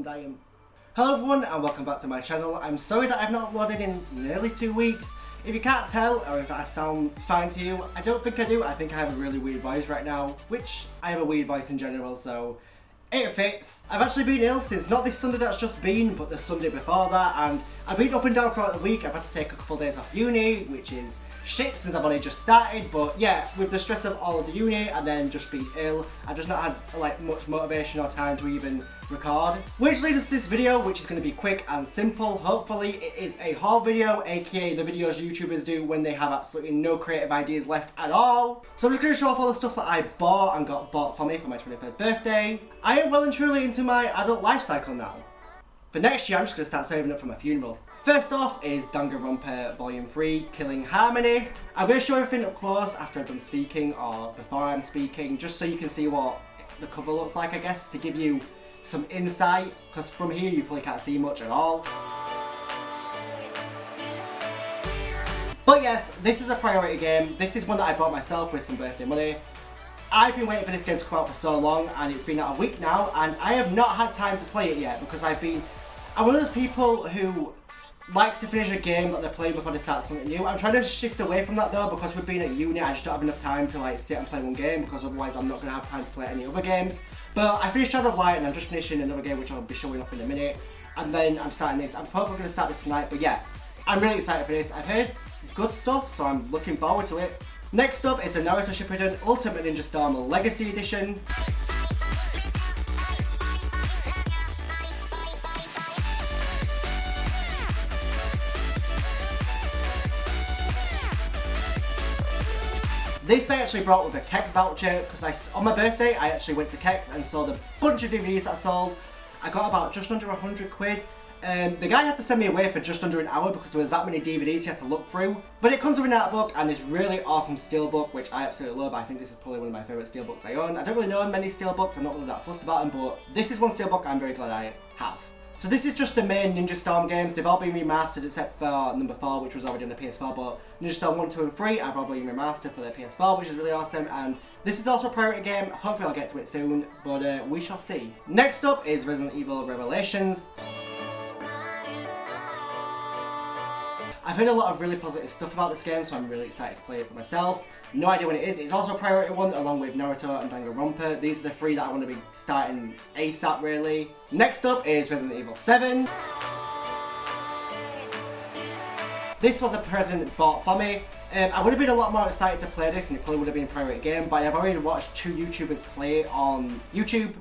I'm dying. Hello everyone and welcome back to my channel. I'm sorry that I've not uploaded in nearly 2 weeks. If you can't tell, or if I sound fine to you, I don't think I do. I think I have a really weird voice right now, which I have a weird voice in general, so it fits. I've actually been ill since not this Sunday that's just been, but the Sunday before that, and I've been up and down throughout the week. I've had to take a couple of days off uni, which is shit since I've only just started, but yeah, with the stress of all of the uni and then just being ill, I've just not had like much motivation or time to even record. Which leads us to this video, which is going to be quick and simple. Hopefully it is a haul video, aka the videos YouTubers do when they have absolutely no creative ideas left at all. So I'm just going to show off all the stuff that I bought and got bought for me for my 23rd birthday. I am well and truly into my adult life cycle now. For next year I'm just going to start saving up for my funeral. First off is Danganronpa Volume 3, Killing Harmony. I'm going to show everything up close after I'm done speaking or before I'm speaking, just so you can see what the cover looks like, I guess, to give you some insight, because from here you probably can't see much at all. But yes, this is a priority game. This is one that I bought myself with some birthday money. I've been waiting for this game to come out for so long, and it's been out a week now, and I have not had time to play it yet because I'm one of those people who likes to finish a game that they're playing before they start something new. I'm trying to shift away from that though, because with being at uni I just don't have enough time to like sit and play one game, because otherwise I'm not going to have time to play any other games. But I finished Shadow of Light and I'm just finishing another game which I'll be showing up in a minute, and then I'm starting this. I'm probably going to start this tonight, but yeah, I'm really excited for this. I've heard good stuff, so I'm looking forward to it. Next up is a Naruto Shippuden Ultimate Ninja Storm Legacy Edition. This I actually brought with a Kex voucher, because on my birthday I actually went to Kex and saw the bunch of DVDs that I sold. I got about just under 100 quid. The guy had to send me away for just under an hour because there was that many DVDs he had to look through. But it comes with an art book and this really awesome steelbook, which I absolutely love. I think this is probably one of my favourite steelbooks I own. I don't really know many steelbooks, I'm not really that fussed about them, but this is one steelbook I'm very glad I have. So this is just the main Ninja Storm games. They've all been remastered except for number 4, which was already on the PS4, but Ninja Storm 1, 2 and 3 have all been remastered for the PS4, which is really awesome, and this is also a priority game. Hopefully I'll get to it soon, but we shall see. Next up is Resident Evil Revelations. I've heard a lot of really positive stuff about this game, so I'm really excited to play it for myself. No idea when it is. It's also a priority one, along with Naruto and Danganronpa. These are the 3 that I want to be starting ASAP, really. Next up is Resident Evil 7. This was a present bought for me. I would have been a lot more excited to play this, and it probably would have been a priority game, but I've already watched 2 YouTubers play it on YouTube.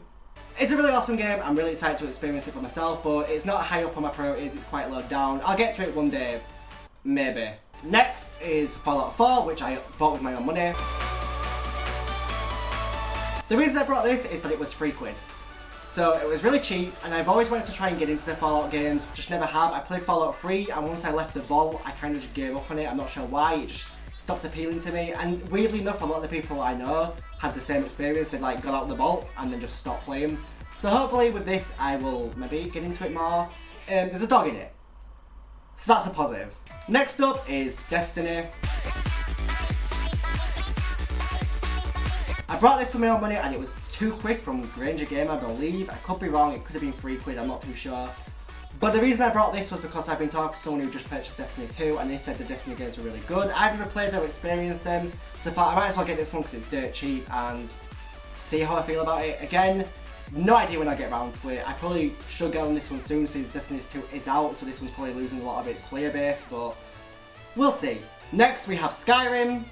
It's a really awesome game. I'm really excited to experience it for myself, but it's not high up on my priorities. It's quite low down. I'll get to it one day. Maybe. Next is Fallout 4, which I bought with my own money. The reason I brought this is that it was £3. So it was really cheap, and I've always wanted to try and get into the Fallout games, just never have. I played Fallout 3, and once I left the vault, I kind of just gave up on it. I'm not sure why, it just stopped appealing to me. And weirdly enough, a lot of the people I know had the same experience. They like got out of the vault and then just stopped playing. So hopefully with this, I will maybe get into it more. There's a dog in it, so that's a positive. Next up is Destiny. I brought this for my own money and it was £2 from Granger Game, I believe. I could be wrong, it could have been £3, I'm not too sure. But the reason I brought this was because I've been talking to someone who just purchased Destiny 2 and they said the Destiny games were really good. I've never played or experienced them, so I thought I might as well get this one because it's dirt cheap and see how I feel about it. Again, no idea when I get around to it. I probably should get on this one soon since Destiny 2 is out, so this one's probably losing a lot of its player base, but we'll see. Next we have Skyrim.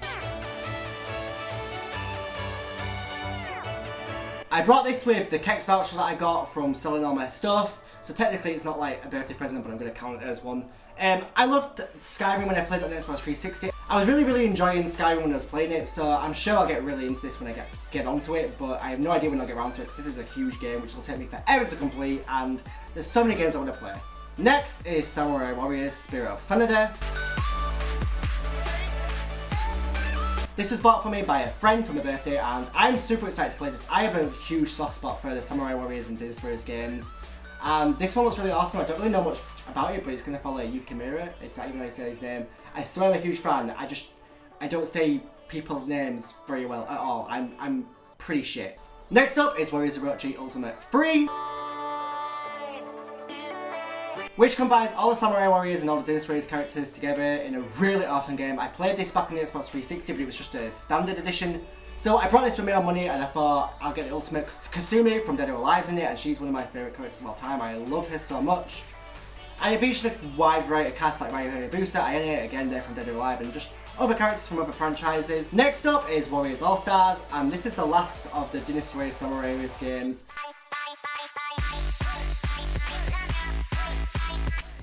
I brought this with the Kex voucher that I got from selling all my stuff, so technically it's not like a birthday present, but I'm going to count it as one. I loved Skyrim when I played it on Xbox 360. I was really enjoying Skyrim when I was playing it, so I'm sure I'll get really into this when I get onto it, but I have no idea when I'll get around to it because this is a huge game which will take me forever to complete, and there's so many games I want to play. Next is Samurai Warriors Spirit of Sanada. This was bought for me by a friend for my birthday, and I'm super excited to play this. I have a huge soft spot for the Samurai Warriors and Dynasty Warriors games. And this one looks really awesome. I don't really know much about it, but it's going to follow Yukimura. It's not even how I say his name. I swear I'm a huge fan. I don't say people's names very well at all. I'm pretty shit. Next up is Warriors Orochi Ultimate 3. which combines all the Samurai Warriors and all the Dynasty Warriors characters together in a really awesome game. I played this back on the Xbox 360, but it was just a standard edition. So I brought this with me on money, and I thought I'll get the ultimate Kasumi from Dead or Alive's in it, and she's one of my favourite characters of all time. I love her so much. And it features a wide variety of casts like Ryu Hayabusa, Ayane, again they're from Dead or Alive, and just other characters from other franchises. Next up is Warriors All Stars, and this is the last of the Dynasty Warriors Samurai Warriors games.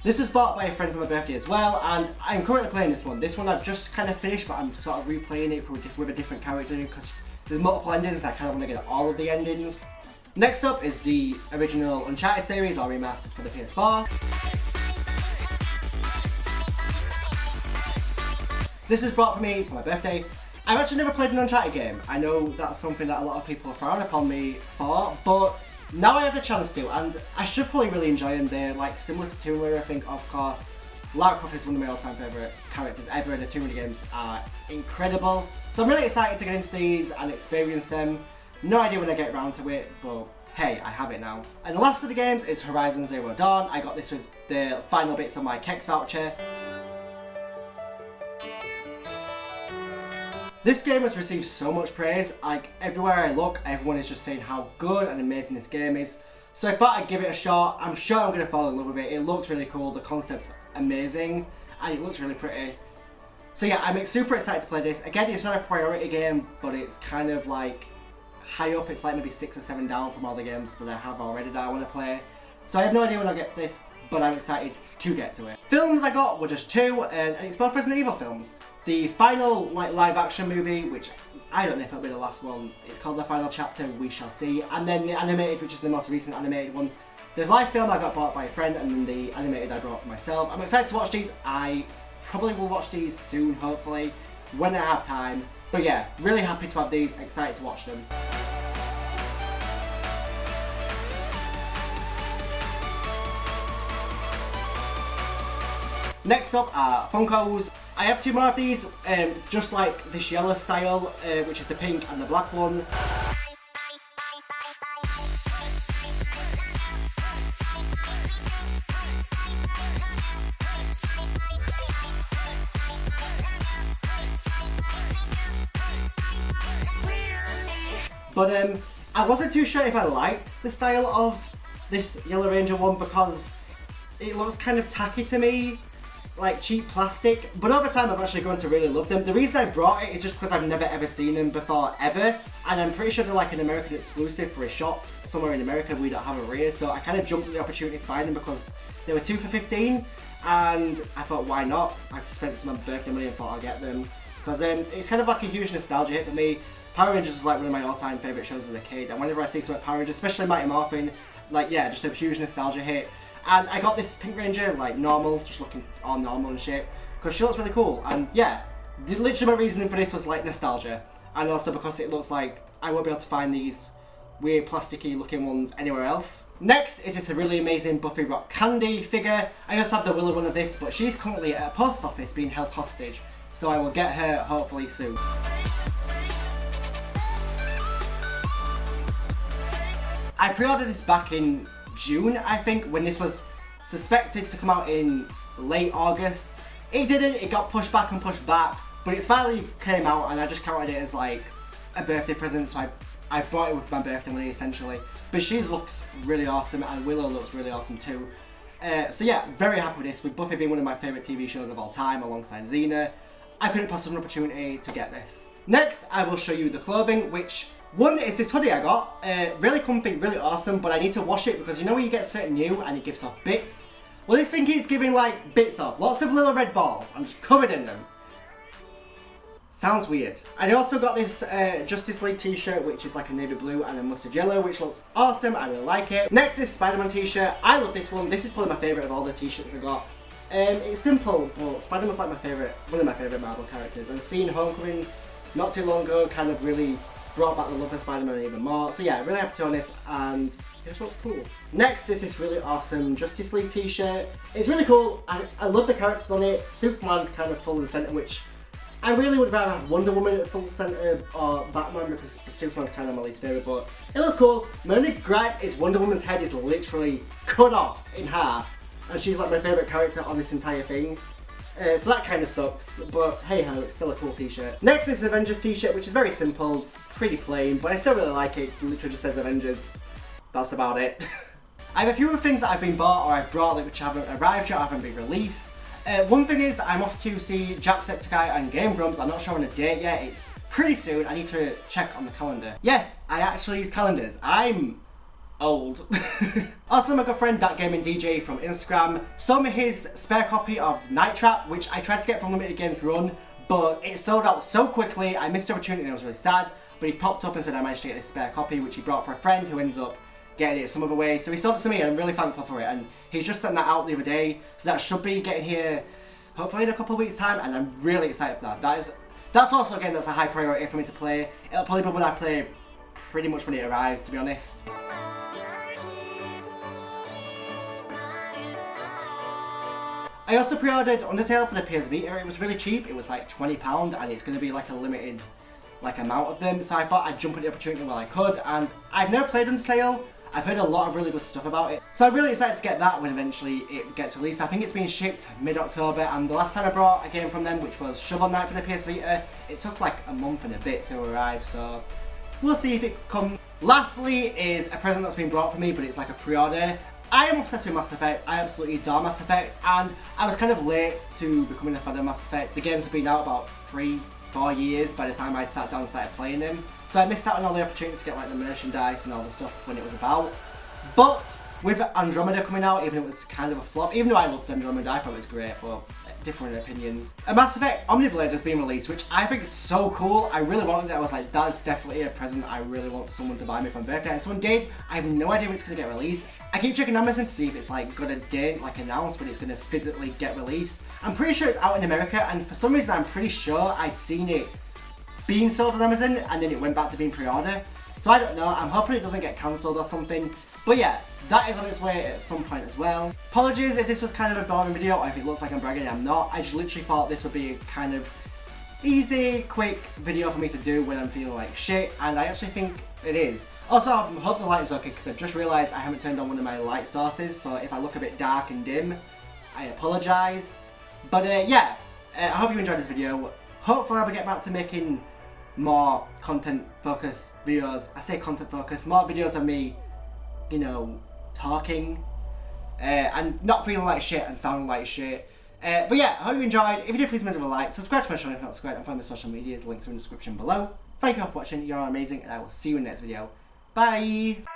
This was bought by a friend for my birthday as well, and I'm currently playing this one. This one I've just kind of finished, but I'm sort of replaying it with a different character because there's multiple endings and I kind of want to get all of the endings. Next up is the original Uncharted series, or remastered for the PS4. This was brought for me for my birthday. I've actually never played an Uncharted game. I know that's something that a lot of people frown upon me for, but now I have the chance to, and I should probably really enjoy them. They're like similar to Tomb Raider, I think, of course. Lara Croft is one of my all-time favourite characters ever, and the Tomb Raider games are incredible. So I'm really excited to get into these and experience them. No idea when I get around to it, but hey, I have it now. And the last of the games is Horizon Zero Dawn. I got this with the final bits of my Kex voucher. This game has received so much praise, like everywhere I look, everyone is just saying how good and amazing this game is. So I thought I'd give it a shot. I'm sure I'm going to fall in love with it. It looks really cool, the concept's amazing, and it looks really pretty. So yeah, I'm super excited to play this. Again, it's not a priority game, but it's kind of like high up. It's like maybe 6 or 7 down from all the games that I have already that I want to play. So I have no idea when I'll get to this, but I'm excited to get to it. Films I got were just 2, and it's both Resident Evil films. The final live action movie, which I don't know if it'll be the last one, it's called The Final Chapter, we shall see. And then the animated, which is the most recent animated one. The live film I got bought by a friend, and then the animated I brought for myself. I'm excited to watch these. I probably will watch these soon, hopefully, when I have time. But yeah, really happy to have these, excited to watch them. Next up are Funkos. I have 2 more of these, just like this yellow style, which is the pink and the black one. But I wasn't too sure if I liked the style of this Yellow Ranger one because it looks kind of tacky to me, like cheap plastic, but over time I've actually grown to really love them. The reason I brought it is just because I've never ever seen them before ever, and I'm pretty sure they're like an American exclusive for a shop somewhere in America we don't have over here, so I kind of jumped at the opportunity to find them because they were 2 for $15, and I thought why not? I spent some of my birthday money and thought I'll get them, because it's kind of like a huge nostalgia hit for me. Power Rangers was like one of my all-time favourite shows as a kid, and whenever I see something Power Rangers, especially Mighty Morphin, like yeah, just a huge nostalgia hit. And I got this Pink Ranger, like normal, just looking all normal and shit, because she looks really cool. And yeah, literally my reasoning for this was like nostalgia. And also because it looks like I won't be able to find these weird plasticky looking ones anywhere else. Next is this really amazing Buffy Rock Candy figure. I also have the Willow one of this, but she's currently at a post office being held hostage. So I will get her hopefully soon. I pre-ordered this back in June, I think, when this was suspected to come out in late August. It didn't, it got pushed back and pushed back, but it finally came out and I just counted it as like a birthday present, so I bought it with my birthday money essentially. But she looks really awesome and Willow looks really awesome too. So yeah, very happy with this, with Buffy being one of my favourite TV shows of all time alongside Xena. I couldn't pass up an opportunity to get this. Next, I will show you the clothing, which one is this hoodie I got, really comfy, really awesome, but I need to wash it because you know when you get something new and it gives off bits? Well, this thing keeps giving like bits off, lots of little red balls, I'm just covered in them. Sounds weird. And I also got this Justice League t-shirt, which is like a navy blue and a mustard yellow, which looks awesome, I really like it. Next is Spider-Man t-shirt, I love this one, this is probably my favourite of all the t-shirts I got. It's simple, but Spider-Man's like one of my favourite Marvel characters, and seeing Homecoming not too long ago kind of really brought back the love for Spider-Man even more. So yeah, really happy to own this, and it just looks cool. Next is this really awesome Justice League t-shirt. It's really cool, I love the characters on it. Superman's kind of full and centre, which I really would rather have Wonder Woman at full centre or Batman, because Superman's kind of my least favourite, but it looks cool. My only gripe is Wonder Woman's head is literally cut off in half. and she's like my favourite character on this entire thing. So that kind of sucks, but hey ho, it's still a cool t-shirt. Next is the Avengers t-shirt, which is very simple, pretty plain, but I still really like it. It literally just says Avengers. That's about it. I have a few other things that I've been bought or I've brought which haven't arrived yet or haven't been released. One thing is I'm off to see Jacksepticeye and Game Grumps. I'm not sure on a date yet. It's pretty soon. I need to check on the calendar. Yes, I actually use calendars. I'm old. Also, my good friend Dat Gaming DJ from Instagram sold me his spare copy of Night Trap, which I tried to get from Limited Games Run, but it sold out so quickly. I missed the opportunity and I was really sad. But he popped up and said I managed to get this spare copy, which he brought for a friend who ended up getting it some other way. So he sold it to me and I'm really thankful for it. And he's just sent that out the other day, so that should be getting here hopefully in a couple of weeks time, and I'm really excited for that. That's also, again, that's a high priority for me to play. It'll probably be when I play pretty much when it arrives, to be honest. I also pre-ordered Undertale for the PS Vita. It was really cheap. It was like £20 and it's going to be like a limited amount of them. So I thought I'd jump at the opportunity while I could, and I've never played Undertale. I've heard a lot of really good stuff about it. So I'm really excited to get that when eventually it gets released. I think it's been shipped mid-October, and the last time I brought a game from them, which was Shovel Knight for the PS Vita, it took like a month and a bit to arrive, so we'll see if it comes. Lastly is a present that's been brought for me, but it's like a pre-order. I am obsessed with Mass Effect. I absolutely adore Mass Effect, and I was kind of late to becoming a fan of Mass Effect. The games have been out about 3-4 years by the time I sat down and started playing them. So I missed out on all the opportunities to get like the merchandise and all the stuff when it was about. But with Andromeda coming out, even though it was kind of a flop, even though I loved Andromeda, I thought it was great, but different opinions. A Mass Effect Omniblade has been released, which I think is so cool. I really wanted it. I was like, that's definitely a present I really want someone to buy me for my birthday. And someone did. I have no idea when it's going to get released. I keep checking Amazon to see if it's like got a date like announced when it's going to physically get released. I'm pretty sure it's out in America, and for some reason I'm pretty sure I'd seen it being sold on Amazon and then it went back to being pre-order. So I don't know. I'm hoping it doesn't get cancelled or something. But yeah, that is on its way at some point as well. Apologies if this was kind of a boring video or if it looks like I'm bragging. I'm not. I just literally thought this would be a kind of easy, quick video for me to do when I'm feeling like shit, and I actually think it is. Also, I hope the light is okay because I've just realised I haven't turned on one of my light sources, so if I look a bit dark and dim, I apologise. But yeah, I hope you enjoyed this video. Hopefully I'll get back to making more content focused videos. I say content focused, more videos of me, you know, talking and not feeling like shit and sounding like shit. But yeah, I hope you enjoyed. If you did, please leave a like, subscribe to my channel if not subscribed, and find my social medias, links are in the description below. Thank you all for watching, you're all amazing, and I will see you in the next video. Bye!